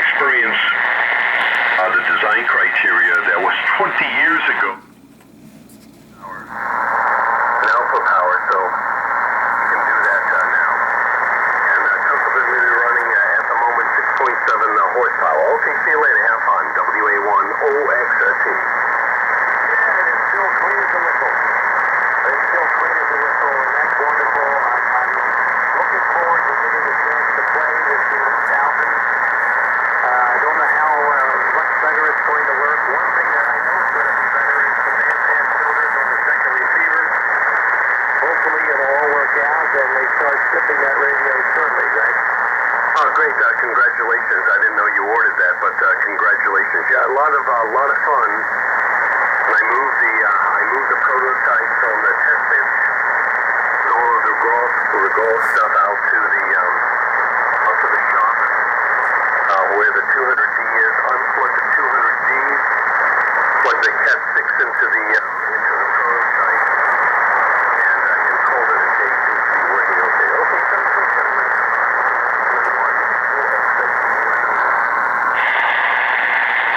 experience the design criteria that was 20 years ago. An alpha power, so you can do that now. And comfortably running at the moment 6.7 horsepower. Okay, see you later. Have fun. WA1OXT. Yeah, it's still clean as a whistle. It's still clean as a whistle, and that's wonderful. I'm looking forward to getting the chance to play this in 1000. I don't know how much better it's going to work. One thing that I know is going to be better is the bandstand filters on the second receivers. Hopefully it'll all work out and they start shipping that radio shortly, right? Oh, great. Congratulations. I didn't know you ordered that, but congratulations. Yeah, a lot of fun. And I moved the prototype from the test bench, all of the golf stuff out to the shop, where the 200D is. Unplugged the 200D, plugged the Cat 6 into the prototype, and called it a day. Seems to be working okay.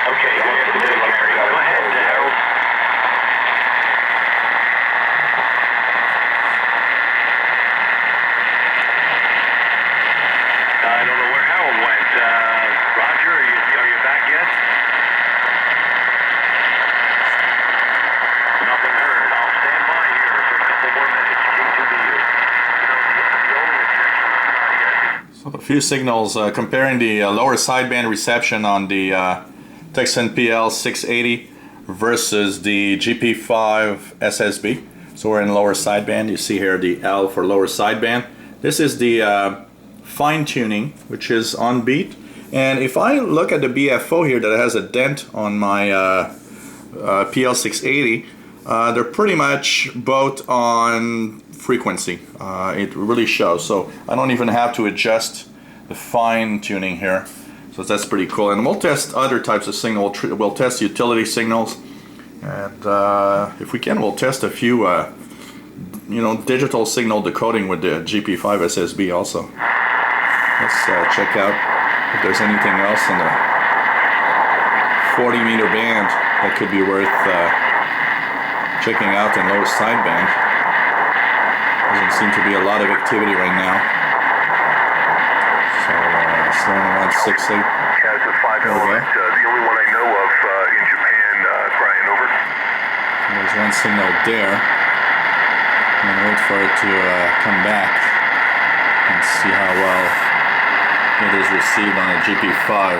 Okay, okay, go ahead, Harold. I don't know where Harold went. Roger, are you back yet? Nothing heard. I'll stand by here for a couple more minutes. K2BU. The only objection on So a few signals comparing the lower sideband reception on the Tecsun PL680 versus the GP5SSB. So we're in lower sideband. You see here the L for lower sideband. This is the fine tuning, which is on beat. And if I look at the BFO here that has a dent on my PL680, they're pretty much both on frequency. It really shows. So I don't even have to adjust the fine tuning here. So that's pretty cool. And we'll test other types of signal. We'll test utility signals. And if we can, we'll test a few digital signal decoding with the GP5SSB also. Let's check out if there's anything else in the 40-meter band that could be worth checking out in lower sideband. Doesn't seem to be a lot of activity right now. So slowing around 6.8. Kazoo 5 element, the only one I know of in Japan, Brian, over. And there's one signal there. I'm going to wait for it to come back and see how well it is received on a GP5.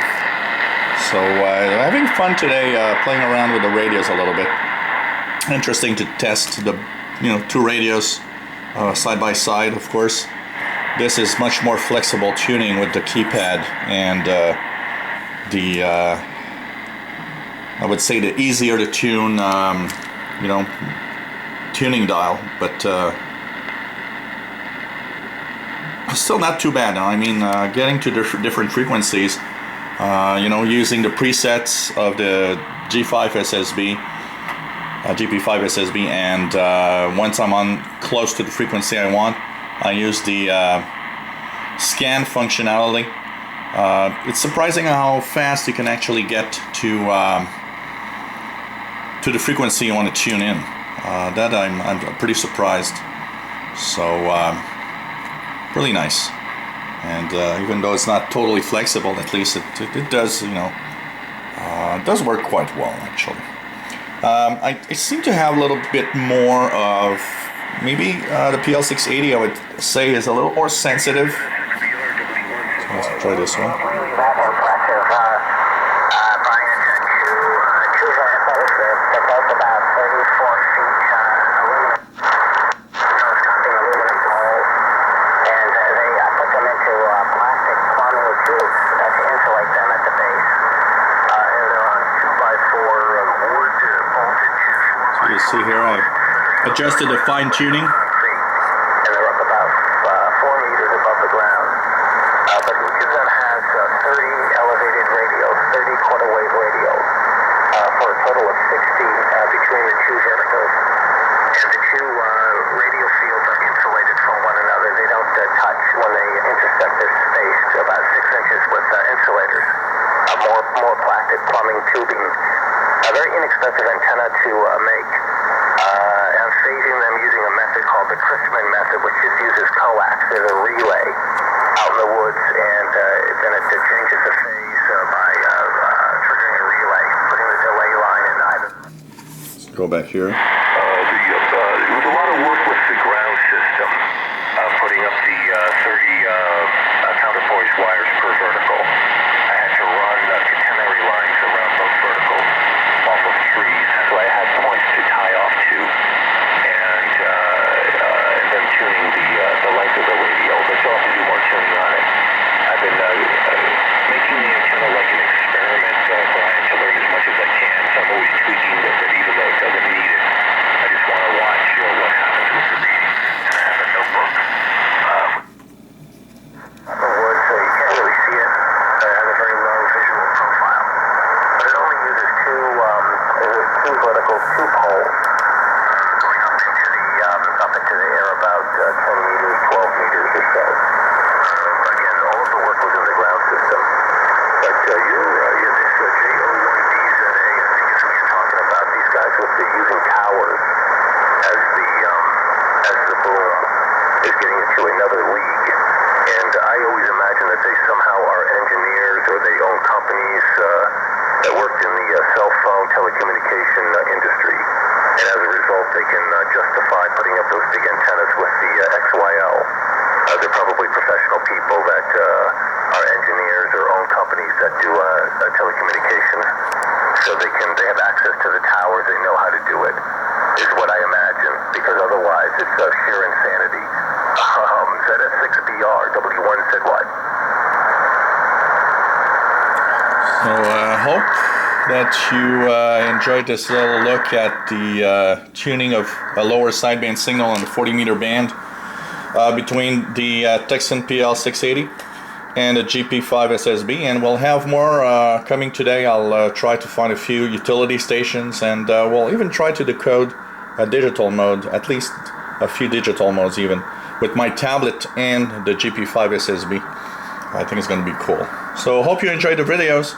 So having fun today, playing around with the radios a little bit. Interesting to test the two radios side by side, of course. This is much more flexible tuning with the keypad and I would say the easier to tune tuning dial, but still not too bad. I mean, getting to different frequencies, using the presets of the GP5SSB, and once I'm on close to the frequency I want, I use the scan functionality. It's surprising how fast you can actually get to the frequency you want to tune in. That I'm pretty surprised. So really nice. And even though it's not totally flexible, at least it does, does work quite well actually. I seem to have a little bit more of maybe the PL680. I would say is a little more sensitive. So let's try this one. You see here I adjusted the fine tuning. And they're up about 4 meters above the ground. But each of them has 30 elevated radios, 30 quarter wave radios, for a total of 60 between the two verticals. And the two radio fields are insulated from one another. They don't touch when they intersect this space to about 6 inches with insulators. more plastic plumbing tubing. A very inexpensive antenna to make. I'm phasing them using a method called the Christman method, which just uses coax as a relay out in the woods, and then it changes the phase by triggering a relay, putting the delay line in either. Let's go back here. It was a lot of work with the ground system, putting up the 30 counterpoise wires per vertical. I had to run catenary lines around those verticals off of trees, so I had points to tie off to, and then tuning the length of the radio, but still have to do more tuning on it. I've been making the antenna like an experiment, Brian, to learn as much as I can, so I'm always tweaking it, but even though it doesn't need it, I just want to watch what happens with the reading, and I have a notebook. Wood, so you can't really see it. It has a very low visual profile, but it only uses two verticals, 2 poles, going up into the air about 10 meters, 12 meters or so. Again, all of the work was in the ground system. But this J01BZA, I think is what you're talking about. These guys using towers as the boom is getting into another league. And I always imagine that they somehow are engineers or they own companies that worked in the cell phone telecommunication industry. And as a result, they can justify putting up those big antennas with the XYL. They're probably professional people that are engineers or own companies that do telecommunications. So they have access to the towers, they know how to do it, is what I imagine, because otherwise it's sheer insanity. ZS6BR, W1 said what? So I hope that you enjoyed this little look at the tuning of a lower sideband signal on the 40-meter band between the Tecsun PL680 and the GP5SSB, and we'll have more coming today. I'll try to find a few utility stations, and we'll even try to decode a digital mode, at least a few digital modes even, with my tablet and the GP5SSB. I think it's going to be cool. So hope you enjoyed the videos.